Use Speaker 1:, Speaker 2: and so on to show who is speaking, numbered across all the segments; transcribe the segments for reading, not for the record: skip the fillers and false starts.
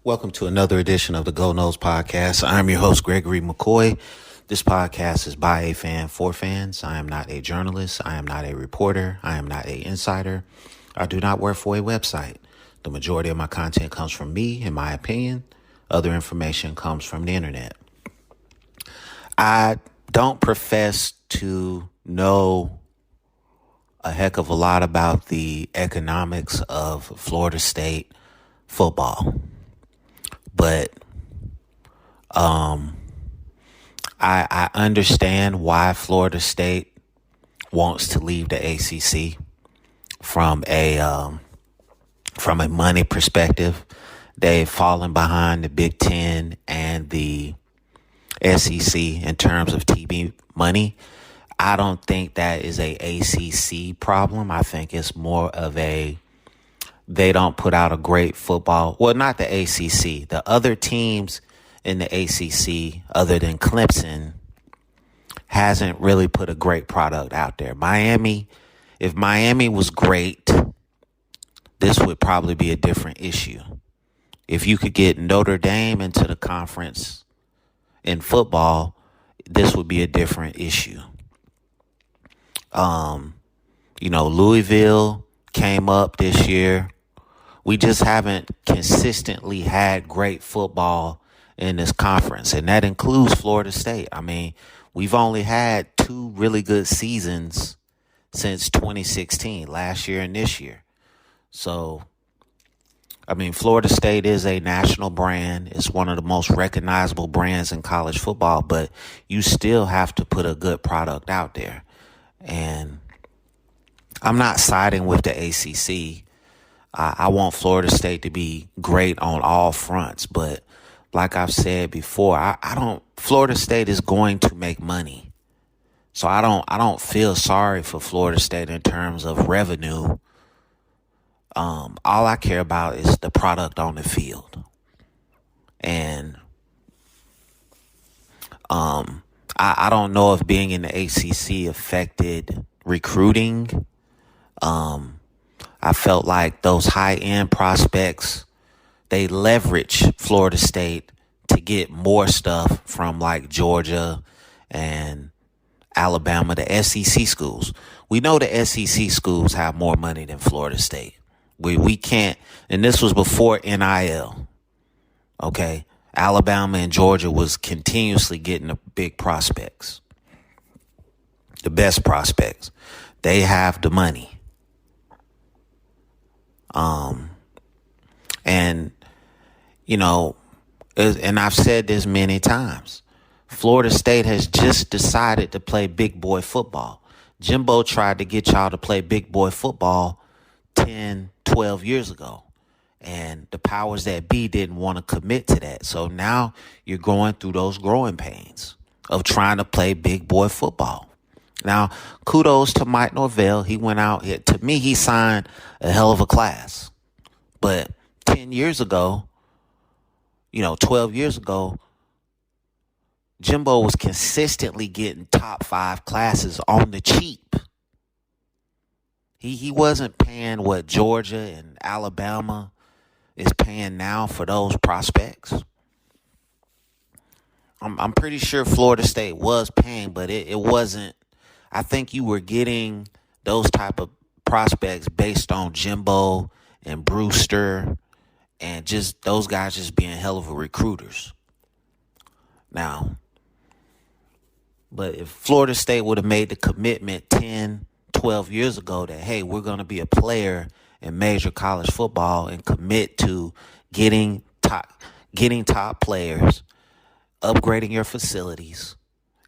Speaker 1: Welcome to another edition of the Go Noles podcast. I'm your host, Gregory McCoy. This podcast is by a fan for fans. I am not a journalist. I am not a reporter. I am not an insider. I do not work for a website. The majority of my content comes from me, in my opinion. Other information comes from the internet. I don't profess to know a heck of a lot about the economics of Florida State football. But I understand why Florida State wants to leave the ACC from a money perspective. They've fallen behind the Big Ten and the SEC in terms of TV money. I don't think that is a ACC problem. I think it's more of they don't put out a great football. Well, not the ACC. The other teams in the ACC, other than Clemson, hasn't really put a great product out there. If Miami was great, this would probably be a different issue. If you could get Notre Dame into the conference in football, this would be a different issue. Louisville came up this year. We just haven't consistently had great football in this conference, and that includes Florida State. I mean, we've only had two really good seasons since 2016, last year and this year. So, I mean, Florida State is a national brand. It's one of the most recognizable brands in college football, but you still have to put a good product out there. And I'm not siding with the ACC. I want Florida State to be great on all fronts, but like I've said before, Florida State is going to make money. So I don't feel sorry for Florida State in terms of revenue. All I care about is the product on the field. And I don't know if being in the ACC affected recruiting. I felt like those high-end prospects, they leverage Florida State to get more stuff from like Georgia and Alabama, the SEC schools. We know the SEC schools have more money than Florida State. We can't, and this was before NIL, okay? Alabama and Georgia was continuously getting the big prospects, the best prospects. They have the money. And I've said this many times, Florida State has just decided to play big boy football. Jimbo tried to get y'all to play big boy football 10, 12 years ago. And the powers that be didn't want to commit to that. So now you're going through those growing pains of trying to play big boy football. Now, kudos to Mike Norvell. He went out here. To me, he signed a hell of a class. But 10 years ago, 12 years ago, Jimbo was consistently getting top 5 classes on the cheap. He wasn't paying what Georgia and Alabama is paying now for those prospects. I'm pretty sure Florida State was paying, but it wasn't. I think you were getting those type of prospects based on Jimbo and Brewster and just those guys just being hell of a recruiters. Now, but if Florida State would have made the commitment 10, 12 years ago that, hey, we're going to be a player in major college football and commit to getting top players, upgrading your facilities,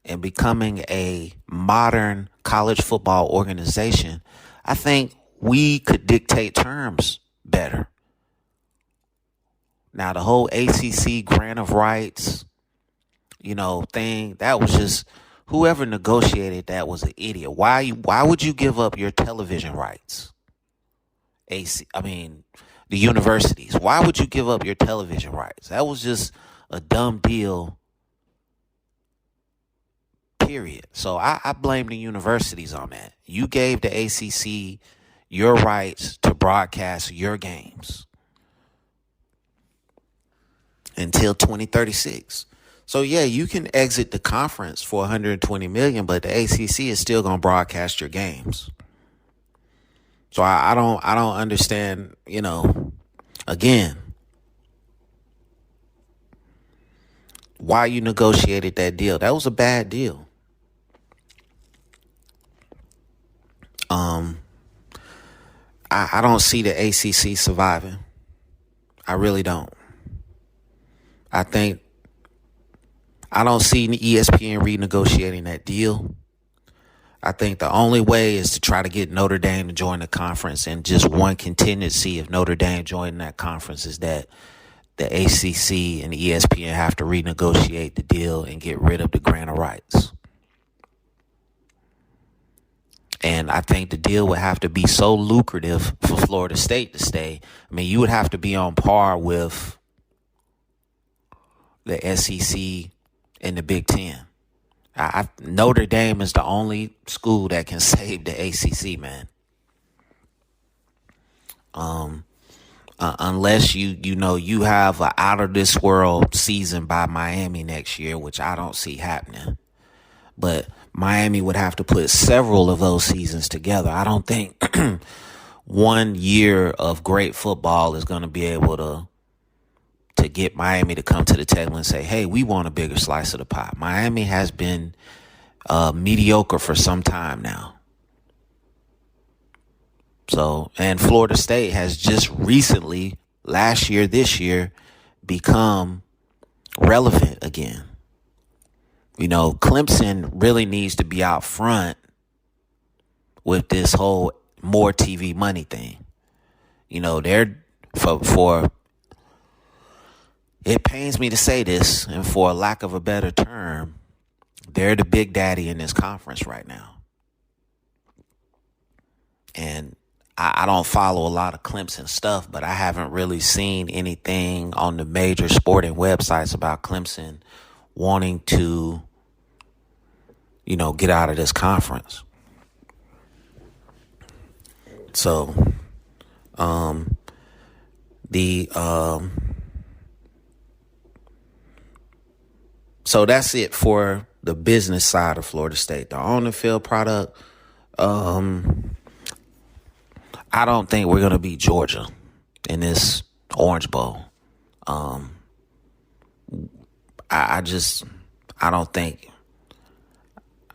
Speaker 1: and becoming a modern college football organization, I think we could dictate terms better. Now, the whole ACC grant of rights, thing, that was just, whoever negotiated that was an idiot. Why would you give up your television rights? The universities. Why would you give up your television rights? That was just a dumb deal, period. So I blame the universities on that. You gave the ACC your rights to broadcast your games. until 2036. So yeah, you can exit the conference for 120 million, but the ACC is still going to broadcast your games. So I don't understand, again, why you negotiated that deal. That was a bad deal. I don't see the ACC surviving. I really don't. I don't see ESPN renegotiating that deal. I think the only way is to try to get Notre Dame to join the conference, and just one contingency if Notre Dame joining that conference is that the ACC and the ESPN have to renegotiate the deal and get rid of the grant of rights. And I think the deal would have to be so lucrative for Florida State to stay. I mean, you would have to be on par with the SEC and the Big Ten. Notre Dame is the only school that can save the ACC, man. Unless you have an out of this world season by Miami next year, which I don't see happening. But Miami would have to put several of those seasons together. I don't think 1 year of great football is going to be able to get Miami to come to the table and say, hey, we want a bigger slice of the pie. Miami has been mediocre for some time now. So, and Florida State has just recently, last year, this year, become relevant again. Clemson really needs to be out front with this whole more TV money thing. They're for it pains me to say this, and for a lack of a better term, they're the big daddy in this conference right now. And I don't follow a lot of Clemson stuff, but I haven't really seen anything on the major sporting websites about Clemson wanting to, get out of this conference. So, so that's it for the business side of Florida State. The on-the-field product, I don't think we're going to beat Georgia in this Orange Bowl.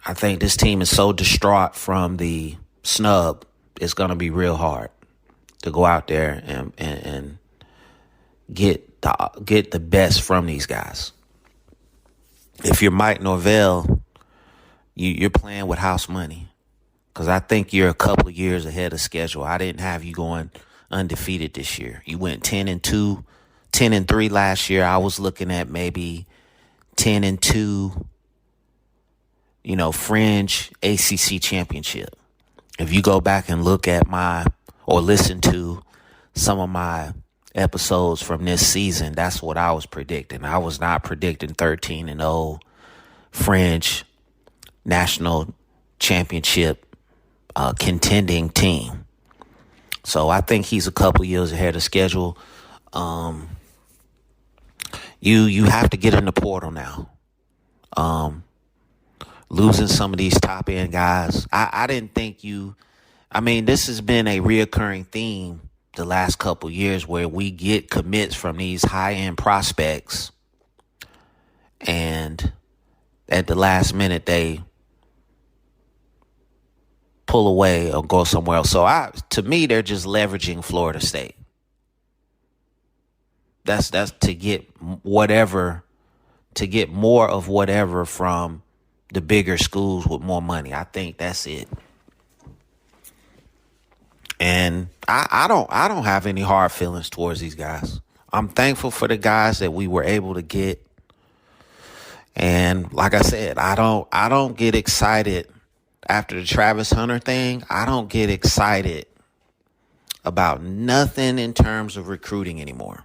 Speaker 1: I think this team is so distraught from the snub, it's going to be real hard to go out there and get the best from these guys. If you're Mike Norvell, you're playing with house money, because I think you're a couple of years ahead of schedule. I didn't have you going undefeated this year. You went 10-2, 10-3 last year. I was looking at maybe 10-2, fringe ACC championship. If you go back and look at or listen to some of my episodes from this season, that's what I was predicting. I was not predicting 13-0 fringe national championship contending team. So I think he's a couple years ahead of schedule. You have to get in the portal now. Losing some of these top end guys. I didn't think this has been a reoccurring theme the last couple years, where we get commits from these high end prospects, and at the last minute they pull away or go somewhere else. So to me, they're just leveraging Florida State. That's to get more of whatever from the bigger schools with more money. I think that's it. And I don't have any hard feelings towards these guys. I'm thankful for the guys that we were able to get. And like I said, I don't get excited after the Travis Hunter thing. I don't get excited about nothing in terms of recruiting anymore.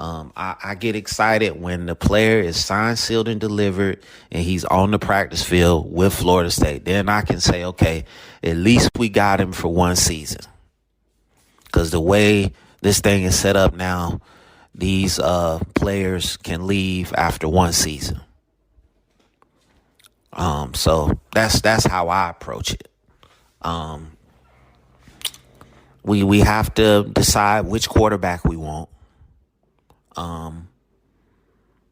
Speaker 1: I get excited when the player is signed, sealed, and delivered, and he's on the practice field with Florida State. Then I can say, okay, at least we got him for one season. Because the way this thing is set up now, these players can leave after one season. So that's how I approach it. We have to decide which quarterback we want.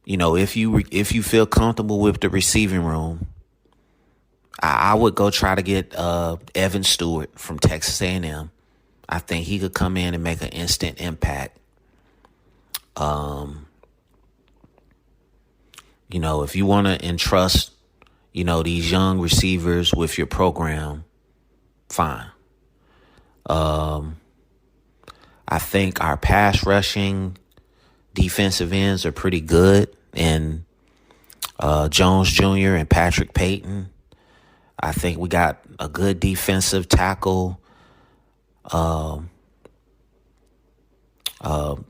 Speaker 1: If you feel comfortable with the receiving room, I would go try to get Evan Stewart from Texas A&M. I think he could come in and make an instant impact. If you want to entrust, these young receivers with your program, fine. I think our pass rushing defensive ends are pretty good, and Jones Jr. and Patrick Payton. I think we got a good defensive tackle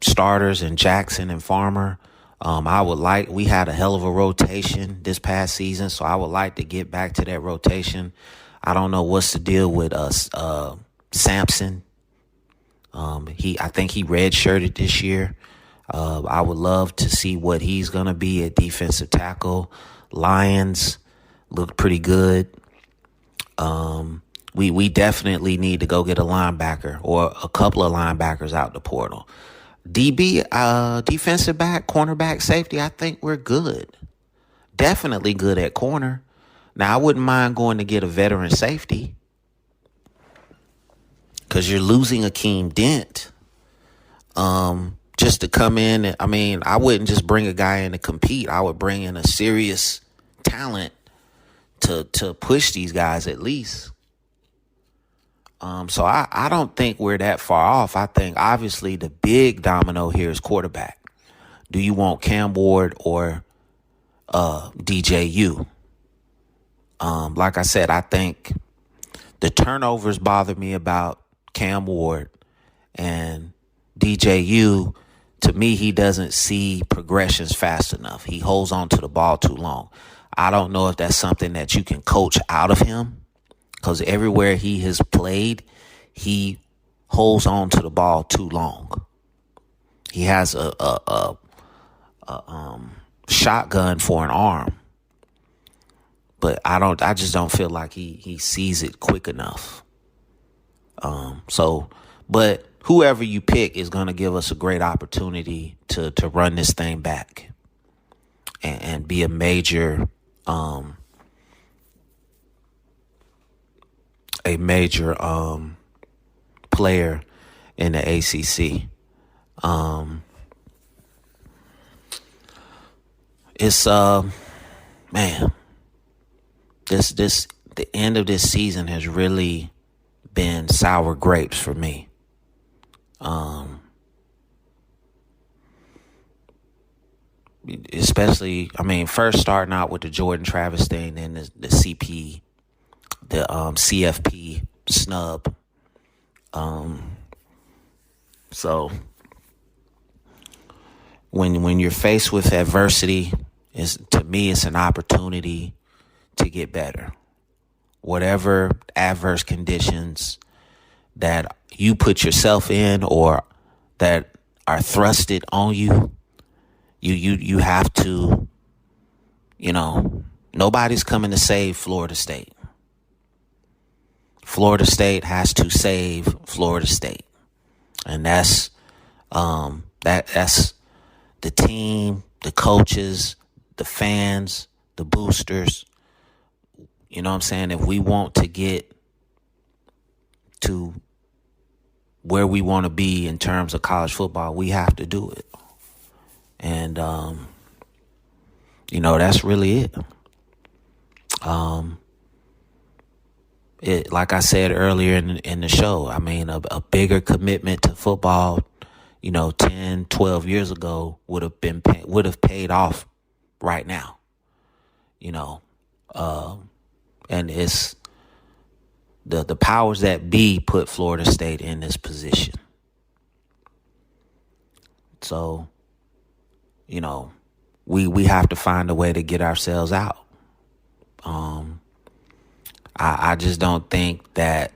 Speaker 1: starters in Jackson and Farmer. We had a hell of a rotation this past season, so I would like to get back to that rotation. I don't know what's the deal with Sampson. I think he redshirted this year. I would love to see what he's going to be at defensive tackle. Lions look pretty good. We definitely need to go get a linebacker or a couple of linebackers out the portal. DB, defensive back, cornerback, safety, I think we're good. Definitely good at corner. Now, I wouldn't mind going to get a veteran safety because you're losing Akeem Dent. Just to come in, I wouldn't just bring a guy in to compete. I would bring in a serious talent to push these guys at least. So I don't think we're that far off. I think obviously the big domino here is quarterback. Do you want Cam Ward or DJU? Like I said, I think the turnovers bother me about Cam Ward, and DJU, to me, he doesn't see progressions fast enough. He holds on to the ball too long. I don't know if that's something that you can coach out of him, because everywhere he has played, he holds on to the ball too long. He has a shotgun for an arm, but I just don't feel like he sees it quick enough. But whoever you pick is going to give us a great opportunity to run this thing back and be a major player in the ACC. It's the end of this season has really been sour grapes for me. Especially, first starting out with the Jordan Travis thing, then the CFP snub. So when you're faced with adversity, to me it's an opportunity to get better. Whatever adverse conditions that you put yourself in or that are thrusted on you, you have to, nobody's coming to save Florida State. Florida State has to save Florida State. And that's the team, the coaches, the fans, the boosters. You know what I'm saying? If we want to get to where we want to be in terms of college football, we have to do it. And, that's really it. Like I said earlier in the show, a bigger commitment to football, 10, 12 years ago would have paid off right now, and it's the powers that be put Florida State in this position. So, we have to find a way to get ourselves out. I just don't think that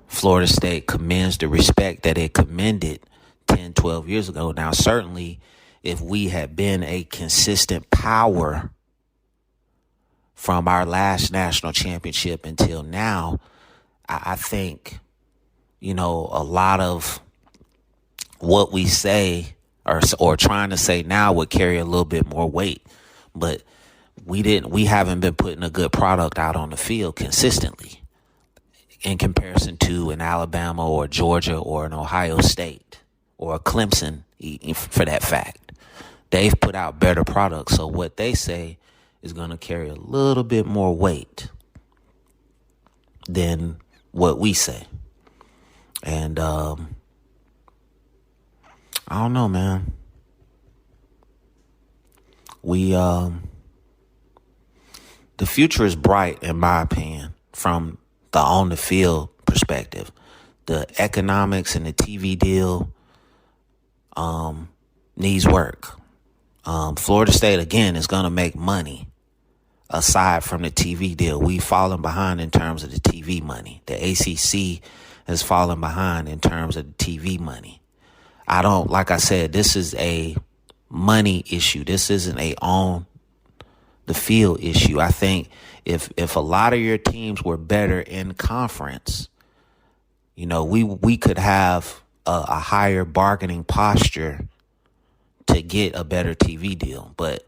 Speaker 1: Florida State commends the respect that it commended 10, 12 years ago. Now, certainly, if we had been a consistent power from our last national championship until now, I think, a lot of what we say or trying to say now would carry a little bit more weight. But we haven't been putting a good product out on the field consistently in comparison to an Alabama or Georgia or an Ohio State or a Clemson, for that fact. They've put out better products. So what they say is going to carry a little bit more weight than what we say. And I don't know, man. The future is bright, in my opinion, from the on the field perspective. The economics and the TV deal needs work. Florida State, again, is going to make money aside from the TV deal. We've fallen behind in terms of the TV money. The ACC has fallen behind in terms of the TV money. Like I said, this is a money issue. This isn't a on the field issue. I think if a lot of your teams were better in conference, we could have a higher bargaining posture to get a better TV deal. But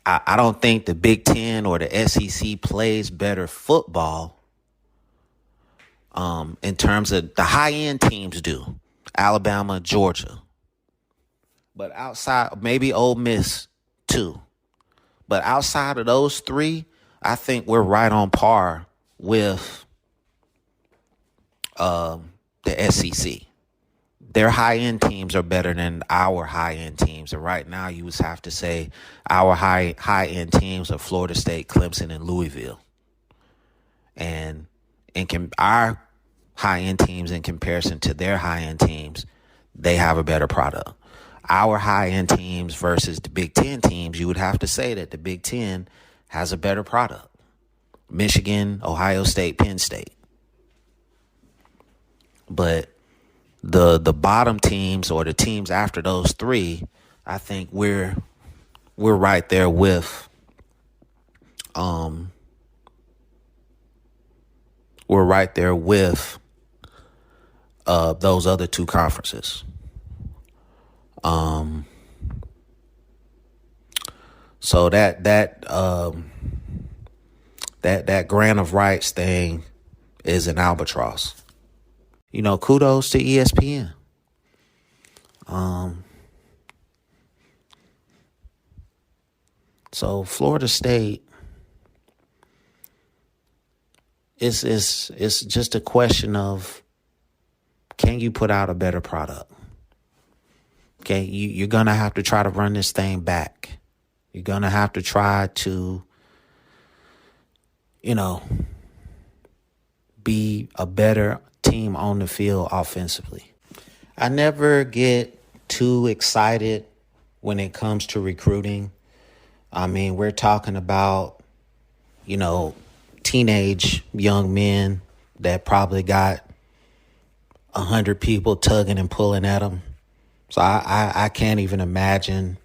Speaker 1: I don't think the Big Ten or the SEC plays better football in terms of the high-end teams do. Alabama, Georgia. But outside, maybe Ole Miss too. But outside of those three, I think we're right on par with the SEC. Their high-end teams are better than our high-end teams. And right now, you would have to say our high-end teams are Florida State, Clemson, and Louisville. And our high-end teams, in comparison to their high-end teams, they have a better product. Our high-end teams versus the Big Ten teams, you would have to say that the Big Ten has a better product. Michigan, Ohio State, Penn State. But the bottom teams, or the teams after those three, I think we're right there with those other two conferences. So that grant of rights thing is an albatross. Kudos to ESPN. So Florida State, it's just a question of, can you put out a better product? Okay, you're going to have to try to run this thing back. You're going to have to try to, be a better team on the field offensively. I never get too excited when it comes to recruiting. I mean, we're talking about, teenage young men that probably got 100 people tugging and pulling at them. So I can't even imagine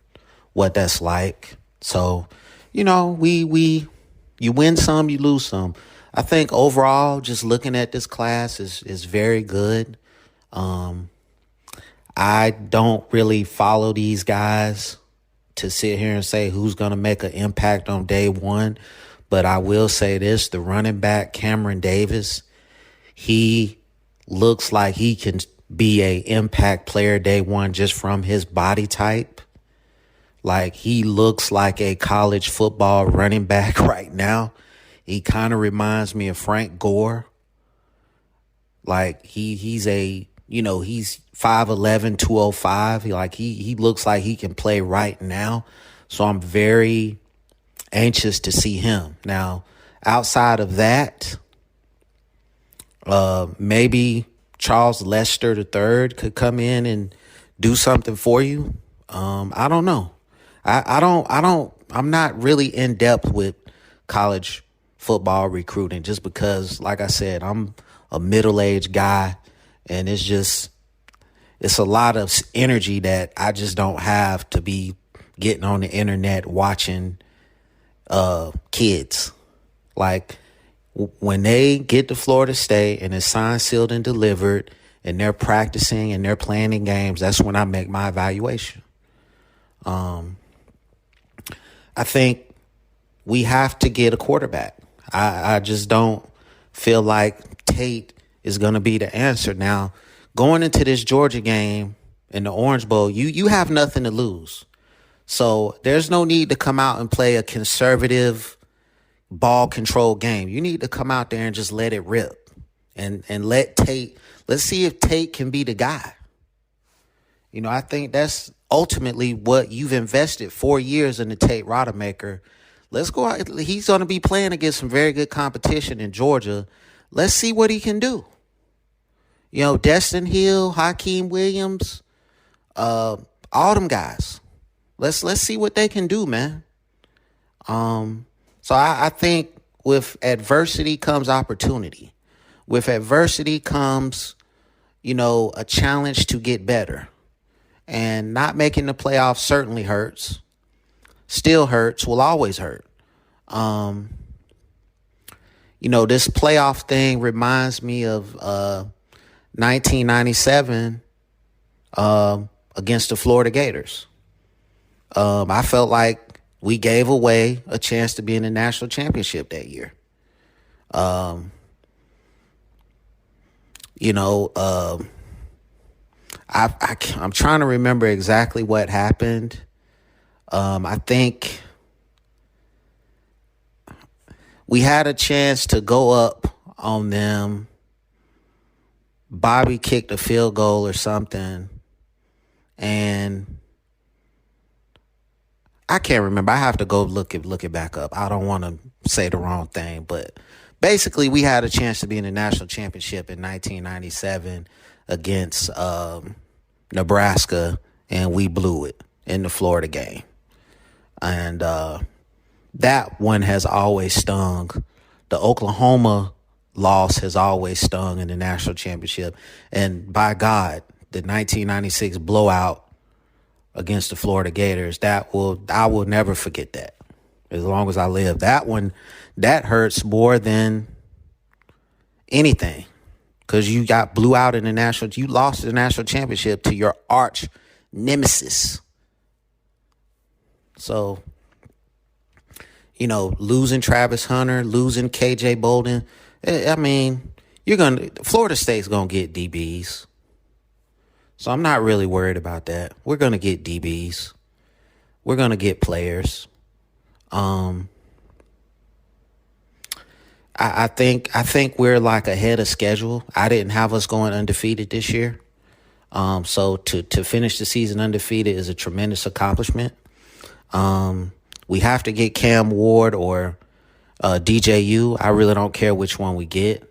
Speaker 1: what that's like. So, you win some, you lose some. I think overall, just looking at this class is very good. I don't really follow these guys to sit here and say who's going to make an impact on day one. But I will say this, the running back, Cameron Davis, he looks like he can be a impact player day one just from his body type. Like, he looks like a college football running back right now. He kind of reminds me of Frank Gore. Like, he's 5'11", 205. He looks like he can play right now. So I'm very anxious to see him. Now, outside of that, maybe Charles Lester III could come in and do something for you. I don't know. I'm not really in depth with college football recruiting just because, like I said, I'm a middle-aged guy, and it's just, it's a lot of energy that I just don't have to be getting on the internet watching kids. Like when they get to Florida State and it's signed, sealed, and delivered, and they're practicing and they're playing in games, that's when I make my evaluation. I think we have to get a quarterback. I just don't feel like Tate is going to be the answer. Now, going into this Georgia game in the Orange Bowl, you have nothing to lose. So there's no need to come out and play a conservative ball control game. You need to come out there and just let it rip and let Tate, let's see if Tate can be the guy. You know, I think that's ultimately what you've invested 4 years in the Tate Rodemaker. Let's go out. He's going to be playing against some very good competition in Georgia. Let's see what he can do. You know, Destin Hill, Hakeem Williams, all them guys. Let's see what they can do, man. So I think with adversity comes opportunity. With adversity comes, you know, a challenge to get better. And not making the playoffs certainly hurts. Still hurts, will always hurt. You know, this playoff thing reminds me of 1997 against the Florida Gators. I felt like we gave away a chance to be in the national championship that year. I'm trying to remember exactly what happened. I think we had a chance to go up on them. Bobby kicked a field goal or something. And I can't remember. I have to go look it back up. I don't want to say the wrong thing. But basically, we had a chance to be in the national championship in 1997 against Nebraska, and we blew it in the Florida game. And that one has always stung. The Oklahoma loss has always stung in the national championship. And by God, the 1996 blowout against the Florida Gators, I will never forget that as long as I live. That one, that hurts more than anything because you got blew out in you lost the national championship to your arch nemesis. So, you know, losing Travis Hunter, losing KJ Bolden, I mean, Florida State's going to get DBs. So I'm not really worried about that. We're going to get DBs. We're going to get players. I think we're like ahead of schedule. I didn't have us going undefeated this year. So to finish the season undefeated is a tremendous accomplishment. We have to get Cam Ward or DJU. I really don't care which one we get.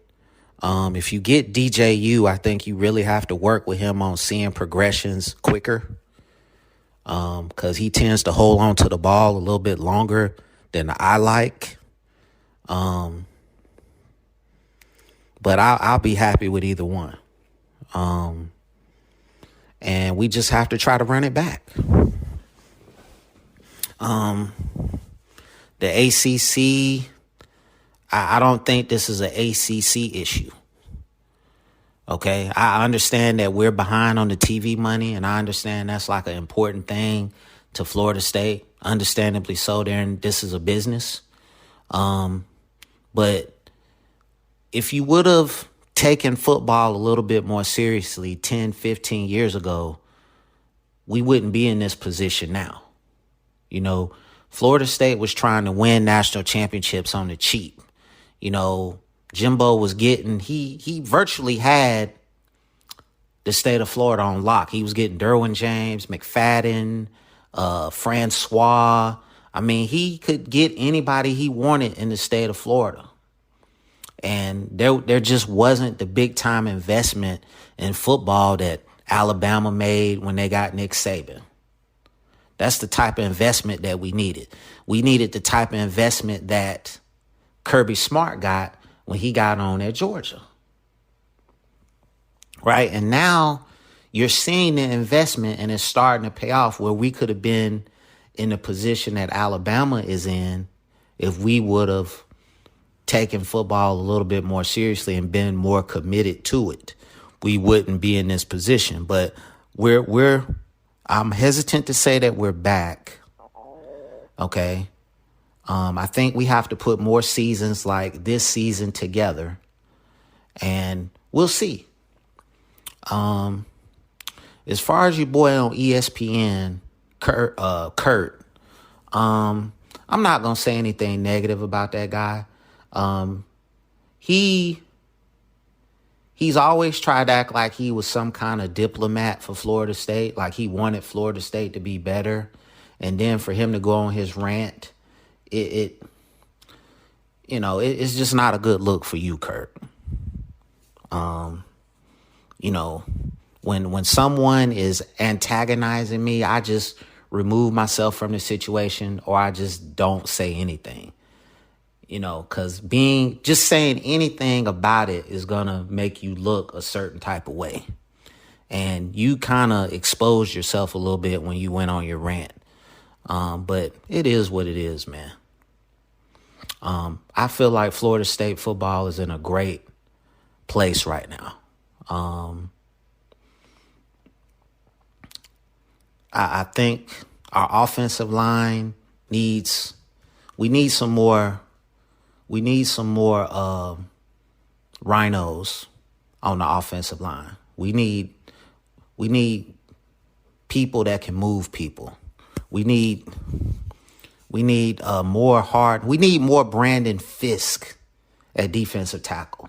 Speaker 1: If you get DJU, I think you really have to work with him on seeing progressions quicker. Because he tends to hold on to the ball a little bit longer than I like. But I'll be happy with either one. And we just have to try to run it back. The ACC, I don't think this is an ACC issue. Okay, I understand that we're behind on the TV money, and I understand that's like an important thing to Florida State. Understandably so, this is a business. But if you would have taken football a little bit more seriously 10, 15 years ago, we wouldn't be in this position now. You know, Florida State was trying to win national championships on the cheap. You know, Jimbo was he virtually had the state of Florida on lock. He was getting Derwin James, McFadden, Francois. I mean, he could get anybody he wanted in the state of Florida. And there just wasn't the big time investment in football that Alabama made when they got Nick Saban. That's the type of investment that we needed. We needed the type of investment that Kirby Smart got when he got on at Georgia. Right? And now, you're seeing the investment and it's starting to pay off, where we could have been in the position that Alabama is in if we would have taken football a little bit more seriously and been more committed to it. We wouldn't be in this position. But I'm hesitant to say that we're back. Okay. I think we have to put more seasons like this season together, and we'll see. As far as your boy on ESPN, Kurt, I'm not gonna say anything negative about that guy. He's always tried to act like he was some kind of diplomat for Florida State, like he wanted Florida State to be better, and then for him to go on his rant, it's just not a good look for you, Kurt. When someone is antagonizing me, I just remove myself from the situation, or I just don't say anything. Because just saying anything about it is going to make you look a certain type of way. And you kind of exposed yourself a little bit when you went on your rant. But it is what it is, man. I feel like Florida State football is in a great place right now. I think our offensive line we need some more rhinos on the offensive line. We need people that can move people. We need more Brandon Fisk at defensive tackle.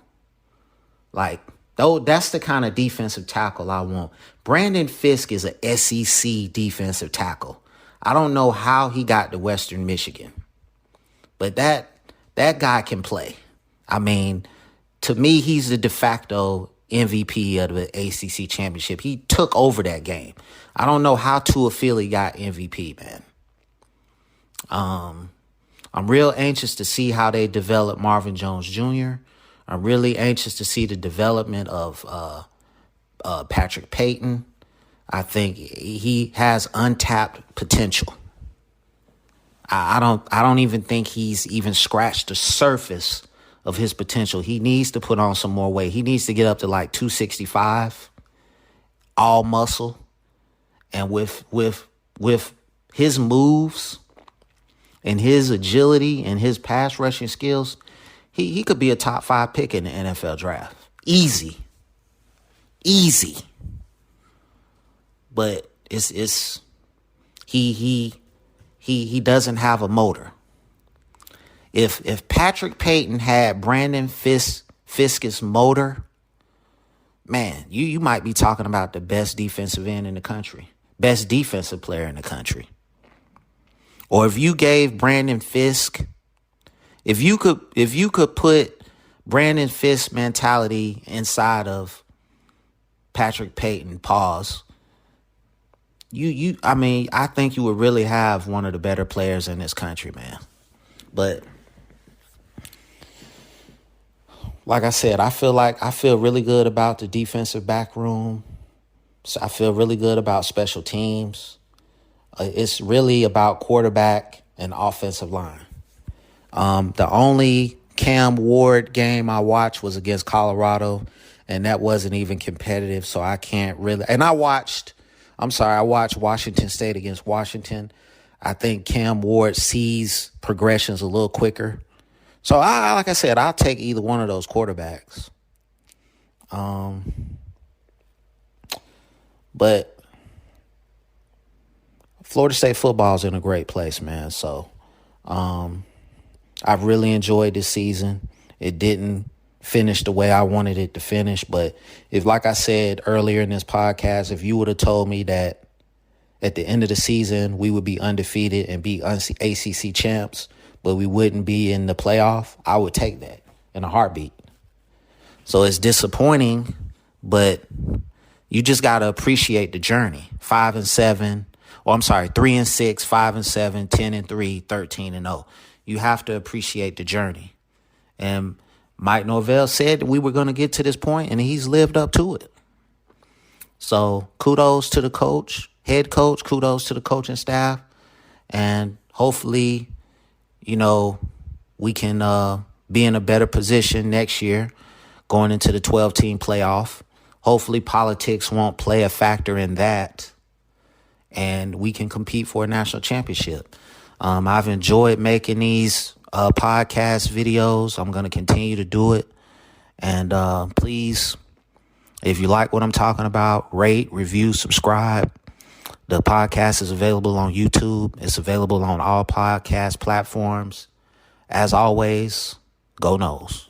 Speaker 1: That's the kind of defensive tackle I want. Brandon Fisk is an SEC defensive tackle. I don't know how he got to Western Michigan, but that guy can play. I mean, to me, he's the de facto MVP of the ACC championship. He took over that game. I don't know how Tua Philly got MVP, man. I'm real anxious to see how they develop Marvin Jones Jr. I'm really anxious to see the development of Patrick Payton. I think he has untapped potential. I don't even think he's even scratched the surface of his potential. He needs to put on some more weight. He needs to get up to like 265, all muscle, and with his moves and his agility and his pass rushing skills, he could be a top 5 pick in the NFL draft. Easy. But he doesn't have a motor. If Patrick Payton had Brandon Fisk's motor, man, you might be talking about the best defensive end in the country, best defensive player in the country. Or if you gave Brandon Fisk, if you could put Brandon Fisk's mentality inside of Patrick Payton, I think you would really have one of the better players in this country, man. But like I said, I feel really good about the defensive back room. So I feel really good about special teams. It's really about quarterback and offensive line. The only Cam Ward game I watched was against Colorado, and that wasn't even competitive, so I can't really. And I watched Washington State against Washington. I think Cam Ward sees progressions a little quicker. So, like I said, I'll take either one of those quarterbacks. But Florida State football is in a great place, man. So, I've really enjoyed this season. It didn't finish the way I wanted it to finish, but like I said earlier in this podcast, if you would have told me that at the end of the season we would be undefeated and be ACC champs, but we wouldn't be in the playoff, I would take that in a heartbeat. So it's disappointing, but you just got to appreciate the journey. 3-6, 5-7, 10-3, 13-0. You have to appreciate the journey. And Mike Norvell said that we were going to get to this point, and he's lived up to it. So kudos to the coach, head coach, kudos to the coaching staff. And hopefully, we can be in a better position next year going into the 12-team playoff. Hopefully politics won't play a factor in that, and we can compete for a national championship. I've enjoyed making these podcast videos. I'm going to continue to do it. And please, if you like what I'm talking about, rate, review, subscribe. The podcast is available on YouTube. It's available on all podcast platforms. As always, go Noles.